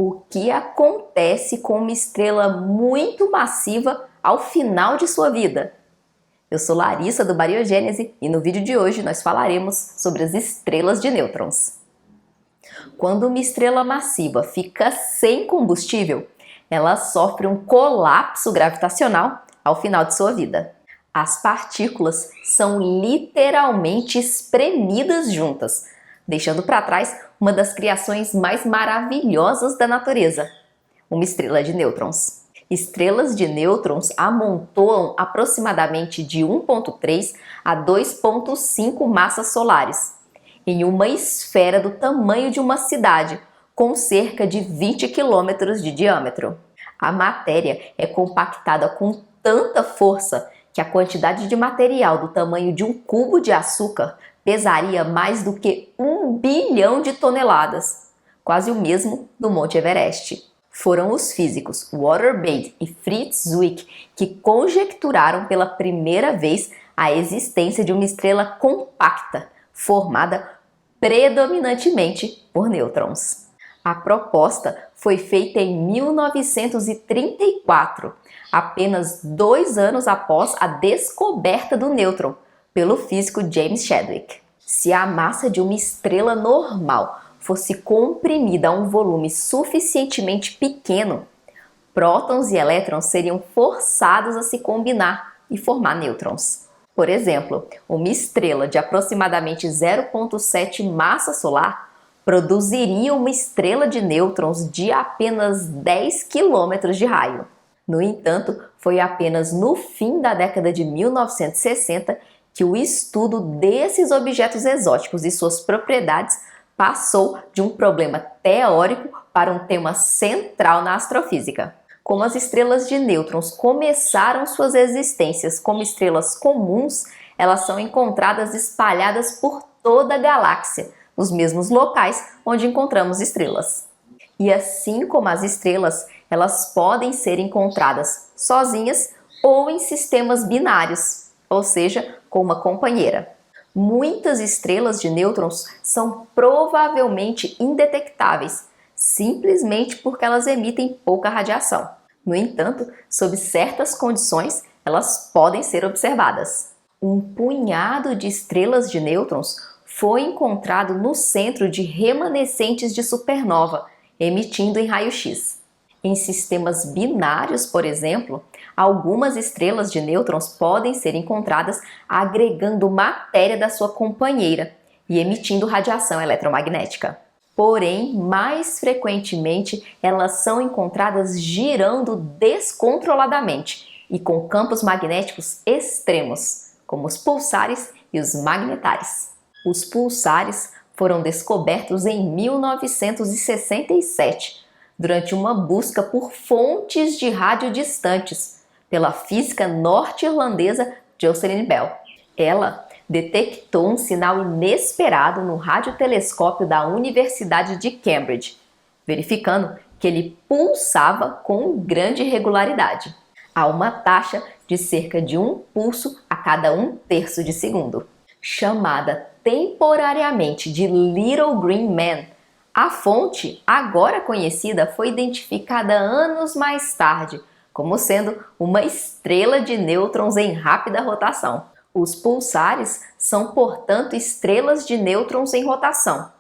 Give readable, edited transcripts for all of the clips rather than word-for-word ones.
O que acontece com uma estrela muito massiva ao final de sua vida? Eu sou Larissa do Bariogênese e no vídeo de hoje nós falaremos sobre as estrelas de nêutrons. Quando uma estrela massiva fica sem combustível, ela sofre um colapso gravitacional ao final de sua vida. As partículas são literalmente espremidas juntas, deixando para trás uma das criações mais maravilhosas da natureza, uma estrela de nêutrons. Estrelas de nêutrons amontoam aproximadamente de 1,3 a 2,5 massas solares, em uma esfera do tamanho de uma cidade, com cerca de 20 quilômetros de diâmetro. A matéria é compactada com tanta força que a quantidade de material do tamanho de um cubo de açúcar pesaria mais do que 1 bilhão de toneladas, quase o mesmo do Monte Everest. Foram os físicos Walter Baade e Fritz Zwick que conjecturaram pela primeira vez a existência de uma estrela compacta, formada predominantemente por nêutrons. A proposta foi feita em 1934, apenas 2 anos após a descoberta do nêutron, pelo físico James Chadwick. Se a massa de uma estrela normal fosse comprimida a um volume suficientemente pequeno, prótons e elétrons seriam forçados a se combinar e formar nêutrons. Por exemplo, uma estrela de aproximadamente 0,7 massa solar produziria uma estrela de nêutrons de apenas 10 km de raio. No entanto, foi apenas no fim da década de 1960 que o estudo desses objetos exóticos e suas propriedades passou de um problema teórico para um tema central na astrofísica. Como as estrelas de nêutrons começaram suas existências como estrelas comuns, elas são encontradas espalhadas por toda a galáxia, nos mesmos locais onde encontramos estrelas. E assim como as estrelas, elas podem ser encontradas sozinhas ou em sistemas binários, ou seja, com uma companheira. Muitas estrelas de nêutrons são provavelmente indetectáveis, simplesmente porque elas emitem pouca radiação. No entanto, sob certas condições, elas podem ser observadas. Um punhado de estrelas de nêutrons foi encontrado no centro de remanescentes de supernova, emitindo em raio-x. Em sistemas binários, por exemplo, algumas estrelas de nêutrons podem ser encontradas agregando matéria da sua companheira e emitindo radiação eletromagnética. Porém, mais frequentemente, elas são encontradas girando descontroladamente e com campos magnéticos extremos, como os pulsares e os magnetares. Os pulsares foram descobertos em 1967, durante uma busca por fontes de rádio distantes, pela física norte-irlandesa Jocelyn Bell. Ela detectou um sinal inesperado no radiotelescópio da Universidade de Cambridge, verificando que ele pulsava com grande regularidade, a uma taxa de cerca de 1 pulso a cada 1/3 de segundo. Chamada temporariamente de Little Green Man, a fonte, agora conhecida, foi identificada anos mais tarde como sendo uma estrela de nêutrons em rápida rotação. Os pulsares são, portanto, estrelas de nêutrons em rotação,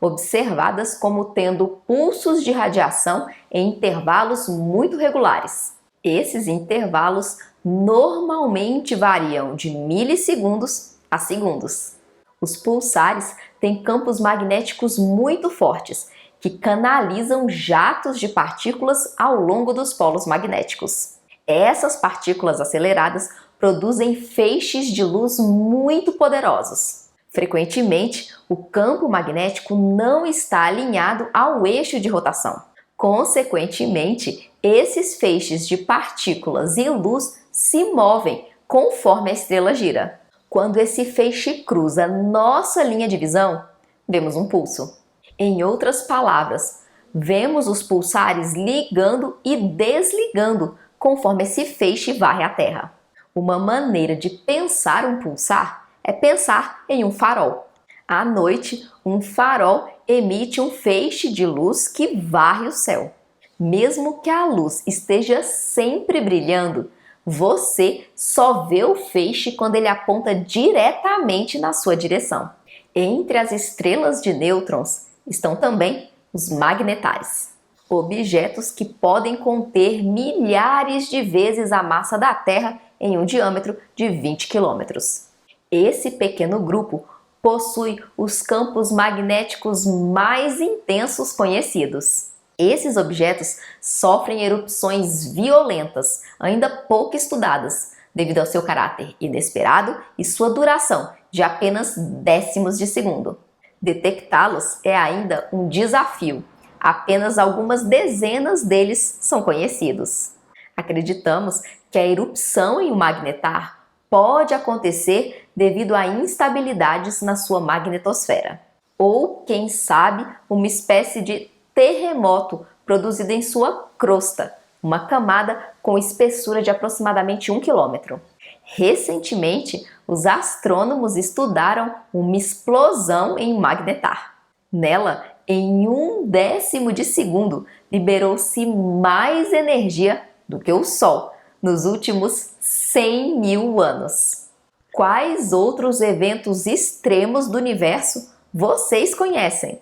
observadas como tendo pulsos de radiação em intervalos muito regulares. Esses intervalos normalmente variam de milissegundos a segundos. Os pulsares têm campos magnéticos muito fortes, que canalizam jatos de partículas ao longo dos polos magnéticos. Essas partículas aceleradas produzem feixes de luz muito poderosos. Frequentemente, o campo magnético não está alinhado ao eixo de rotação. Consequentemente, esses feixes de partículas e luz se movem conforme a estrela gira. Quando esse feixe cruza nossa linha de visão, vemos um pulso. Em outras palavras, vemos os pulsares ligando e desligando conforme esse feixe varre a Terra. Uma maneira de pensar um pulsar é pensar em um farol. À noite, um farol emite um feixe de luz que varre o céu. Mesmo que a luz esteja sempre brilhando, você só vê o feixe quando ele aponta diretamente na sua direção. Entre as estrelas de nêutrons estão também os magnetais, objetos que podem conter milhares de vezes a massa da Terra em um diâmetro de 20 quilômetros. Esse pequeno grupo possui os campos magnéticos mais intensos conhecidos. Esses objetos sofrem erupções violentas, ainda pouco estudadas, devido ao seu caráter inesperado e sua duração de apenas décimos de segundo. Detectá-los é ainda um desafio. Apenas algumas dezenas deles são conhecidos. Acreditamos que a erupção em um magnetar pode acontecer devido a instabilidades na sua magnetosfera. Ou, quem sabe, uma espécie de terremoto produzido em sua crosta, uma camada com espessura de aproximadamente 1 quilômetro. Recentemente, os astrônomos estudaram uma explosão em um magnetar. Nela, em 1/10 de segundo, liberou-se mais energia do que o Sol nos últimos 100 mil anos. Quais outros eventos extremos do universo vocês conhecem?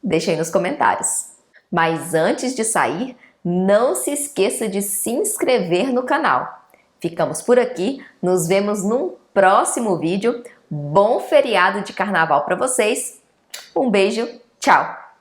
Deixem nos comentários. Mas antes de sair, não se esqueça de se inscrever no canal. Ficamos por aqui, nos vemos num próximo vídeo. Bom feriado de carnaval para vocês. Um beijo, tchau!